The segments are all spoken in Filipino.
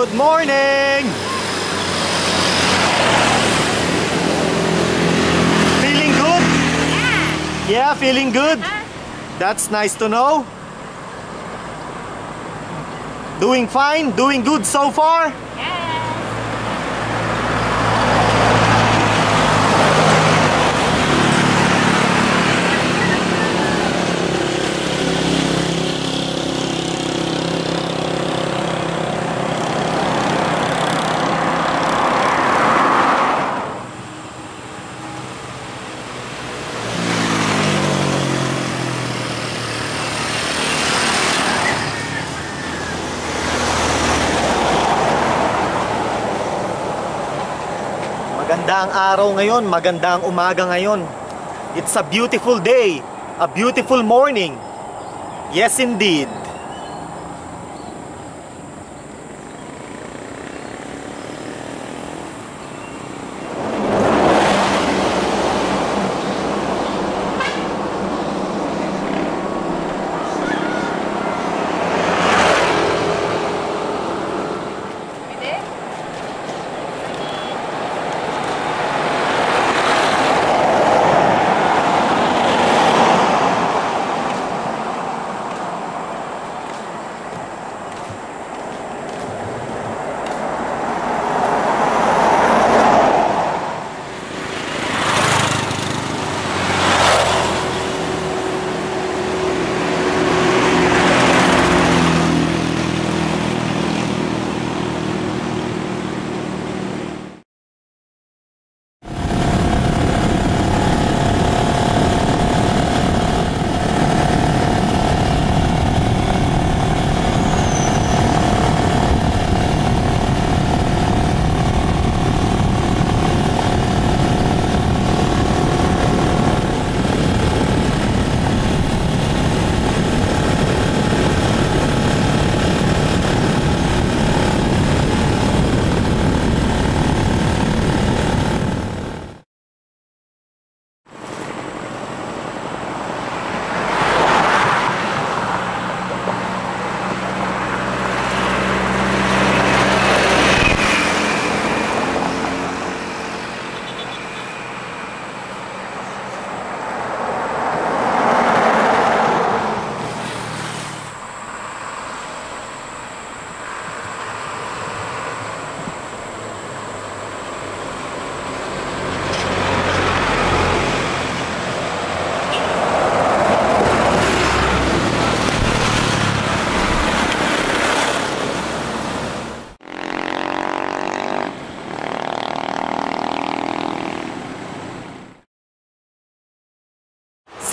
Good morning! Feeling good? Yeah, feeling good? That's nice to know. Doing fine? Doing good so far? Maganda ang araw ngayon, maganda ang umaga ngayon. It's a beautiful day, a beautiful morning. Yes, indeed.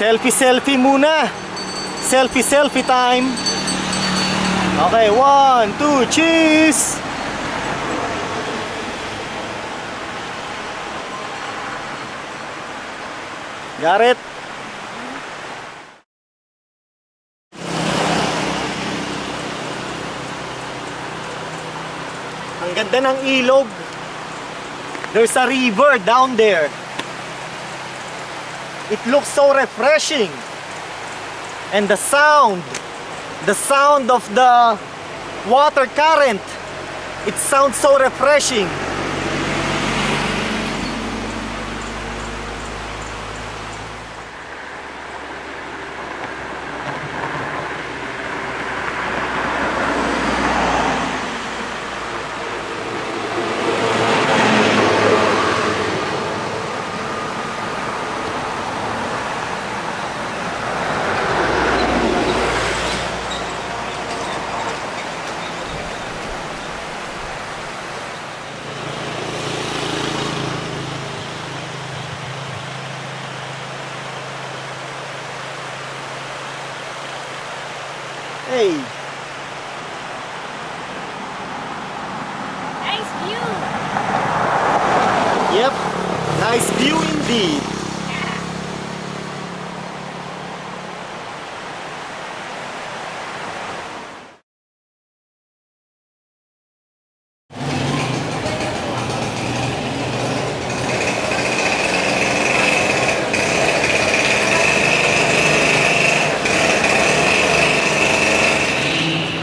Selfie muna. Selfie time. Okay, 1, 2, cheese. Got it? Ang ganda ng ilog. There's a river down there. It looks so refreshing. And the sound of the water current, it sounds so refreshing. Hey. Nice view. Yep. Nice view indeed.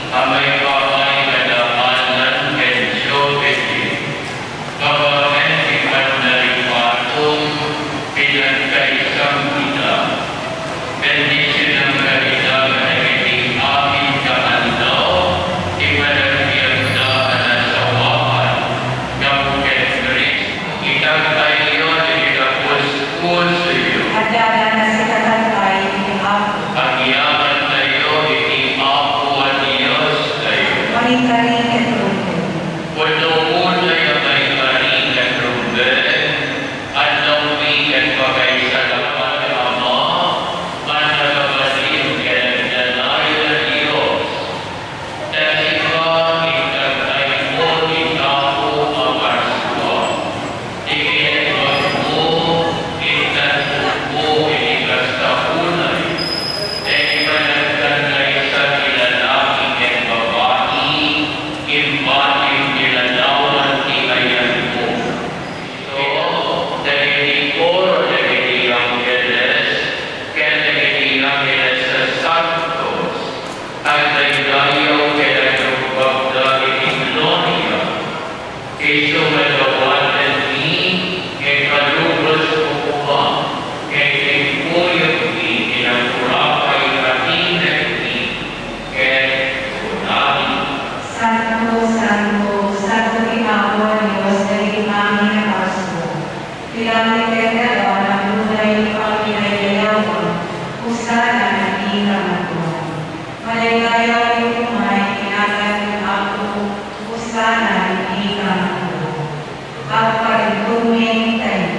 Kami kami pada malam Ángeles Santos, al Rey que la global y gloria, que sobre lo cual en mí, que calubros como que te cuyo en mí, que la curapa y camina en mí, que tunami. Santo, Santo, Santo Ginoo Diyos na aming nakaso. Pilamit kayo ang lunay pagkinayayawan, usana ng inamatuan. Maligaya yung kumay, kinagay ako, usana ng inamatuan. At pag-duming tayo.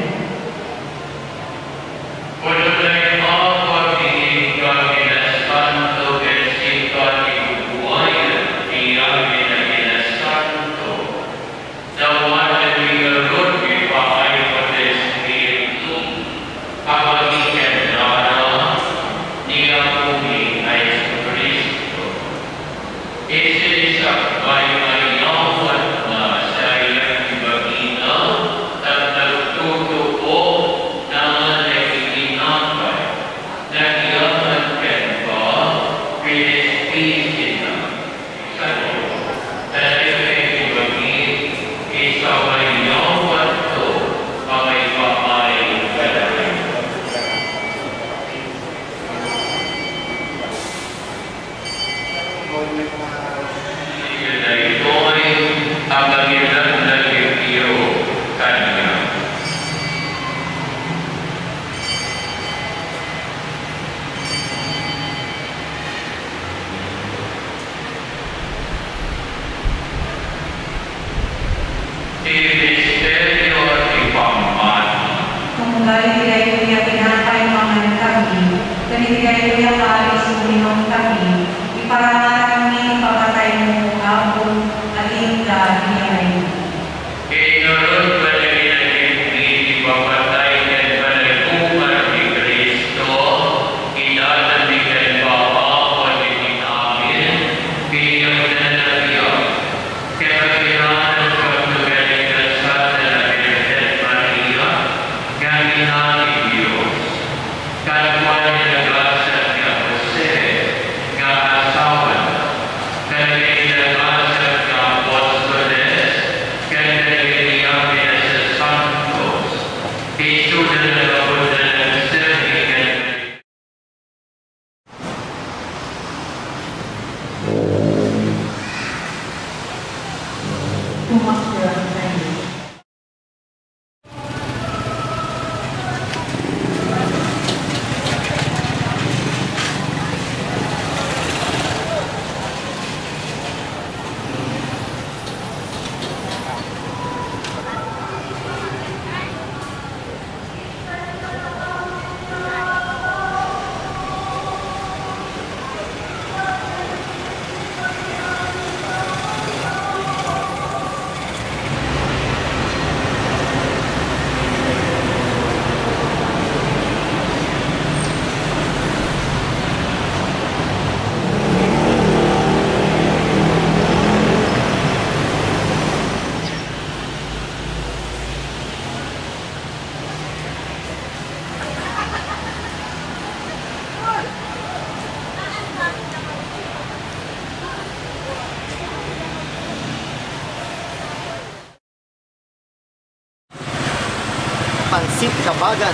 Pansit Kabagan.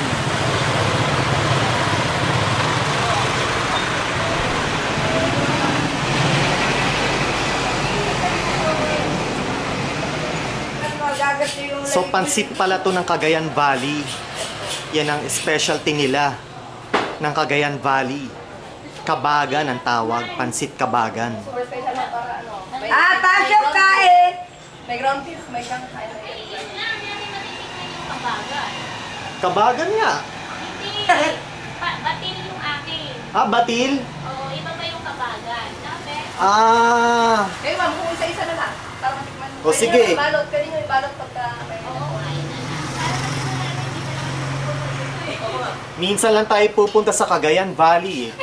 So pansit pala to ng Cagayan Valley. Yan ang specialty nila ng Cagayan Valley. Kabagan ang tawag, pansit Kabagan. Pasok kain! May ground beef, may kang kain. Kabagan. Kabagan nga. Hindi. Batil yung akin. Ah, batil? Oo, iba ba yung kabagan? Sabi. Ah. Kayo ma'am, kung isa-isa na lang. Para matikman. O, sige. Pwede nyo ibalot pagka may... Oo, ayun na lang. Minsan lang tayo pupunta sa Cagayan Valley eh.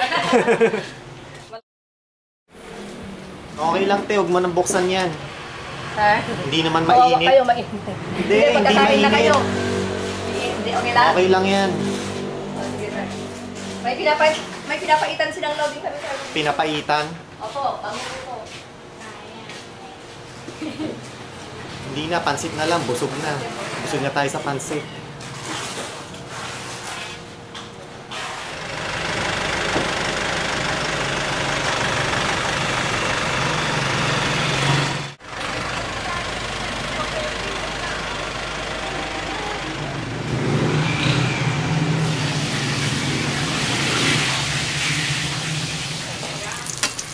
Okay lang te, huwag mo nang buksan yan. Ha? Hindi naman Oo, mainit. kayo mainit. Hindi, hindi pagkakain na kayo. mainit. Hindi, okay lang? Okay lang yan. Oh, sige, sir. May pinapaitan silang loading kami sir. Pinapaitan. Opo, pamulo. Hindi na, pansit na lang. Busog na. Busog na tayo sa pansit.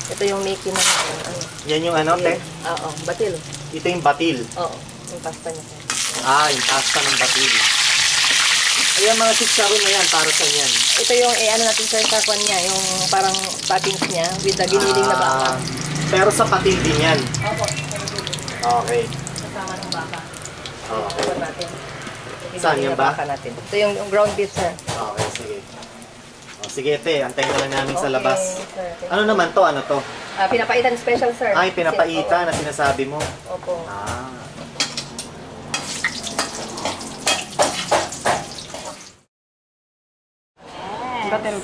Ito yung Mickey na ano. Yan yung ano, te? Oo, batil. Ito yung batil. Oo, yung pasta niya. Ah, yung pasta ng batil. Ayan mga chicharon na yan, para sa yan. Ito yung ano natin sa kakwan niya, yung parang patins niya with the giniling na baka. Pero sa patil din yan. Opo. Okay. Kasama ng baka. Okay. Ito natin. Saan Giniling yan na ba? baka natin. Ito yung ground beef, sir. Okay, sige. O, sige, te. Antayin ka lang namin sa Okay, labas. sir. Ano naman to? Ano to? Pinapaitan special, sir. Ay, pinapaitan na sinasabi mo. Opo. Ah. Batil.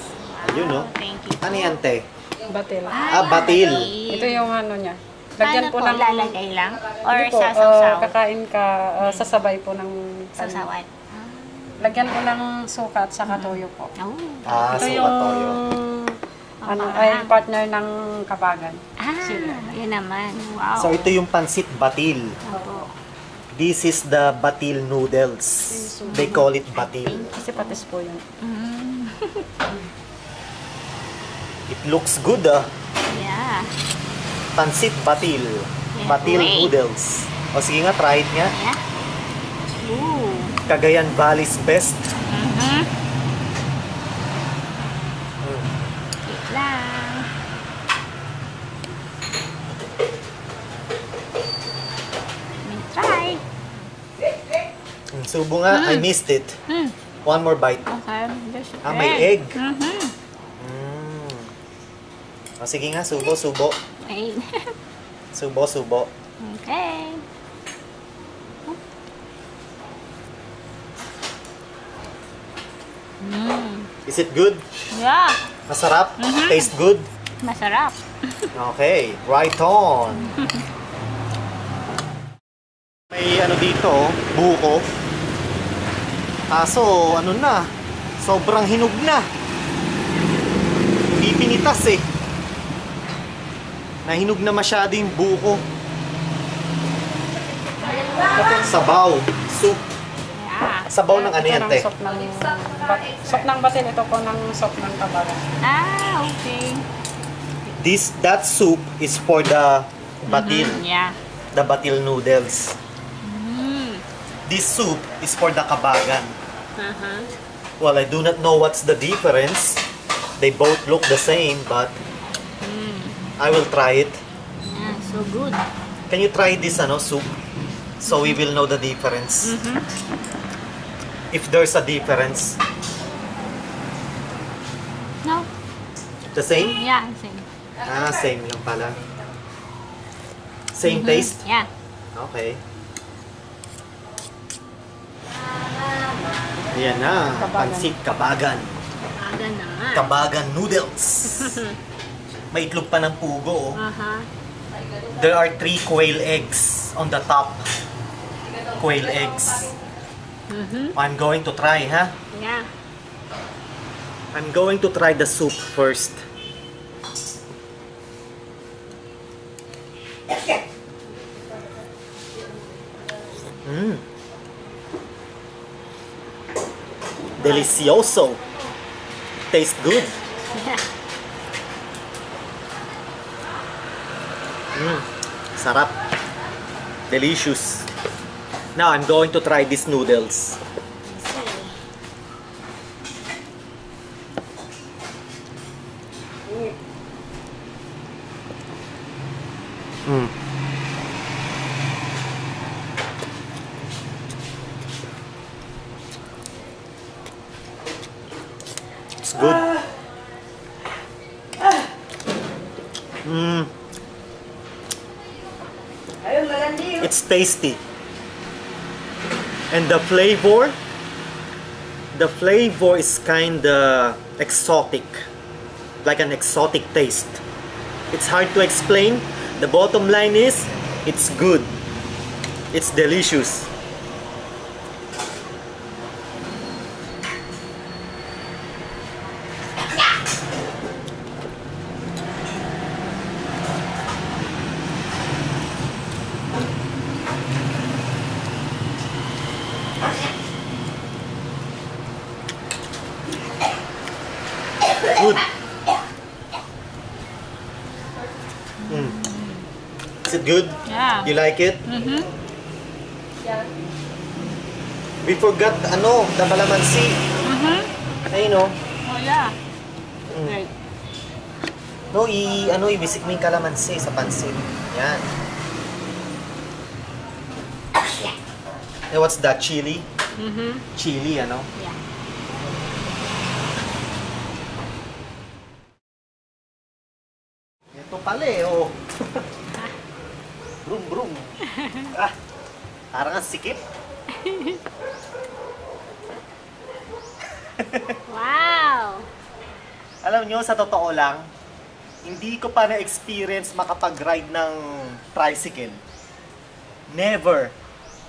Ayun, no? Thank you. Ano yan, te? Batil. Ah, batil. Ito yung ano niya. Lagyan po ng lalagay lang? Or Hindi po, sa sausaw? kakain ka, sasabay po ng... Sausawan? Lagyan po ng suka at saka toyo po. Oh. Ah, Ito suka yung toyo. ay partner ng kabagan. Yun naman. Wow. So, ito yung pansit batil. Opo. This is the batil noodles. They call it batil. Kasi patis po yun. It looks good, ah. Yeah. Pansit batil. Yeah. Batil Wait. noodles. O sige nga, try it nga. Yeah. Ooh. Cagayan Valley's best. Wait lang. Let me try. Subo nga, I missed it. One more bite. Okay. Ah, may egg. O sige nga, subo, subo. Wait. Subo, subo. Okay. Is it good? Yeah. Masarap? Taste good? Masarap. Okay, right on. May ano dito, buko. Kaso, ano na, sobrang hinog na. Hindi pinitas eh. Nahinog na masyado yung buko. Sabaw, soup. Yeah. Sabaw ng ano Ito yan, ng te? soup ng batil. Ito po ng soup ng kabagan. Ah, okay. That soup is for the batil. Yeah. The batil noodles. This soup is for the kabagan. Well, I do not know what's the difference. They both look the same, but I will try it. Yeah, so good. Can you try this soup? So we will know the difference. If there's a difference. No? The same? Yeah, same. Ah, same lang pala. Same taste? Yeah. Okay. Ayan na. Pansit kabagan. Aga naman. Kabagan noodles. May itlog pa ng pugo. Oh. Aha. There are 3 quail eggs on the top. Quail eggs. I'm going to try, ha? Yeah. I'm going to try the soup first. Delicioso. Tastes good. Yeah. Sarap. Delicious. Now I'm going to try these noodles. It's good. It's tasty. And the flavor The flavor is kinda exotic, like an exotic taste. It's hard to explain. The bottom line is, it's good. It's delicious. Good. Is it good? Yeah. You like it? Yeah. We forgot, the calamansi. Ayun, no? Oh, yeah. Right. No, ibisik mo yung calamansi sa pansit. Yan. What's that? Chili? Chili, Yeah. Ito pala eh, oh. Brum, brum. Parang ang sikip. Wow! Alam nyo, sa totoo lang, hindi ko pa na-experience makapag-ride ng tricycle. Never.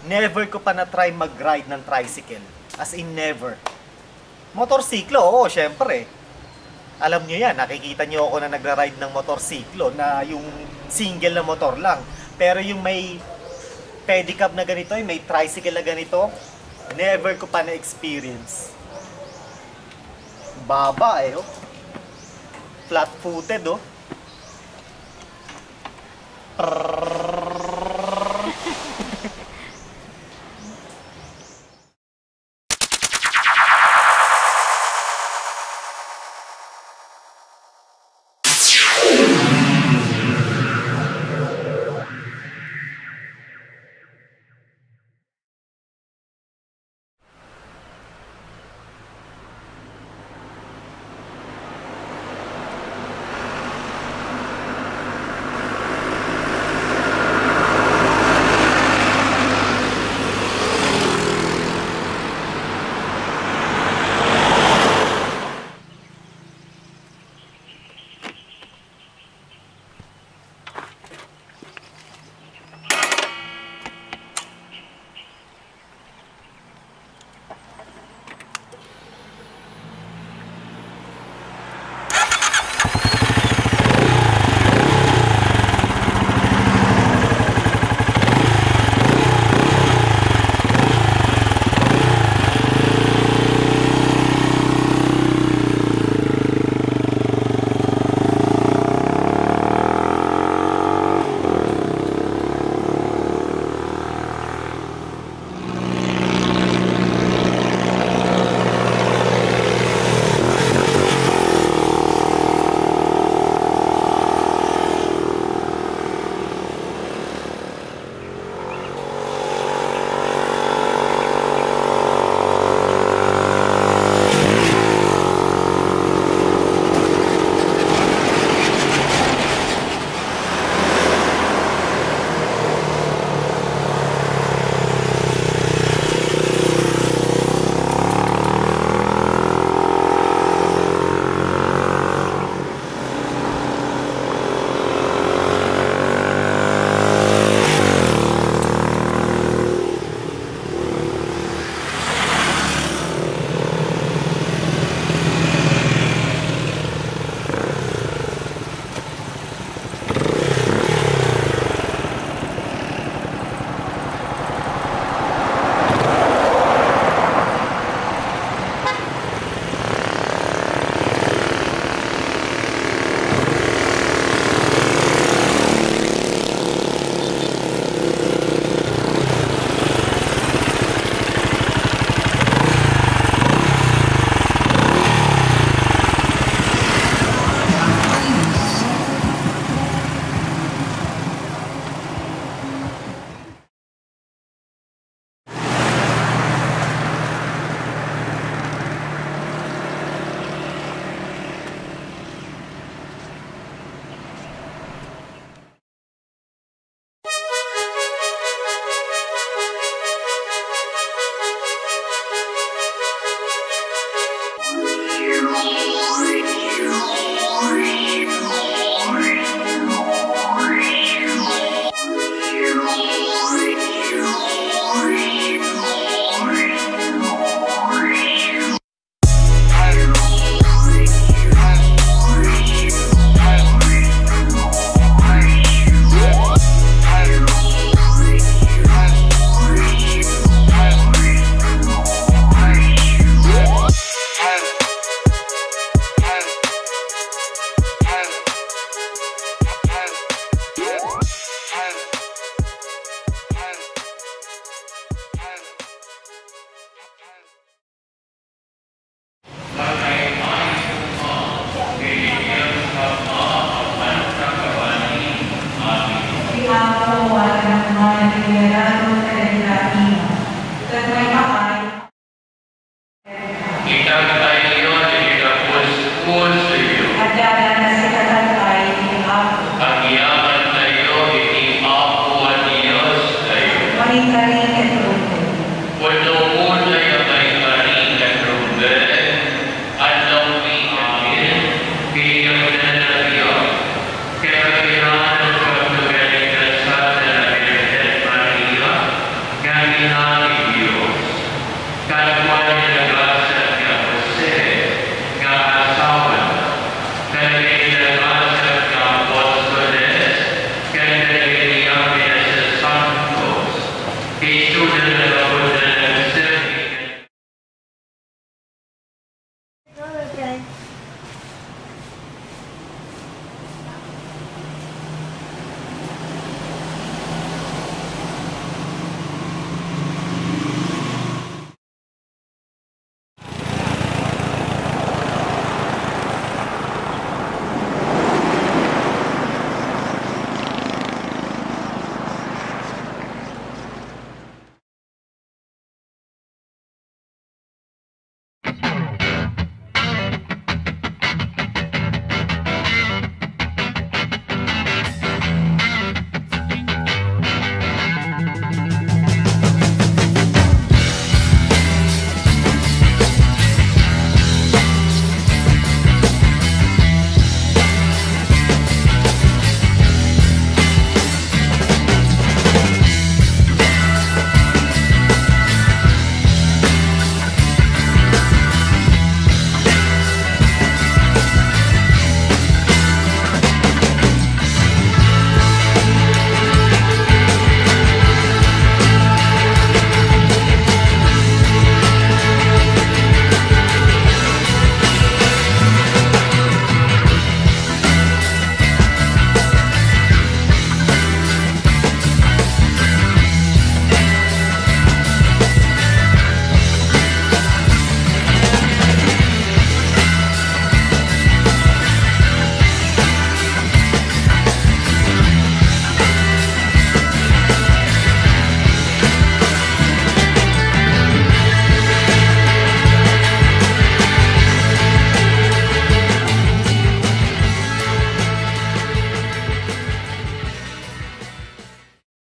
Never ko pa na-try mag-ride ng tricycle. As in, never. Motorsiklo, oo, syempre. Alam nyo yan, nakikita nyo ako na nagra-ride ng motorsiklo na yung single na motor lang. Pero yung may pedicab na ganito, yung may tricycle na ganito, never ko pa na-experience. Baba eh, oh. Flat-footed, oh. Prrr.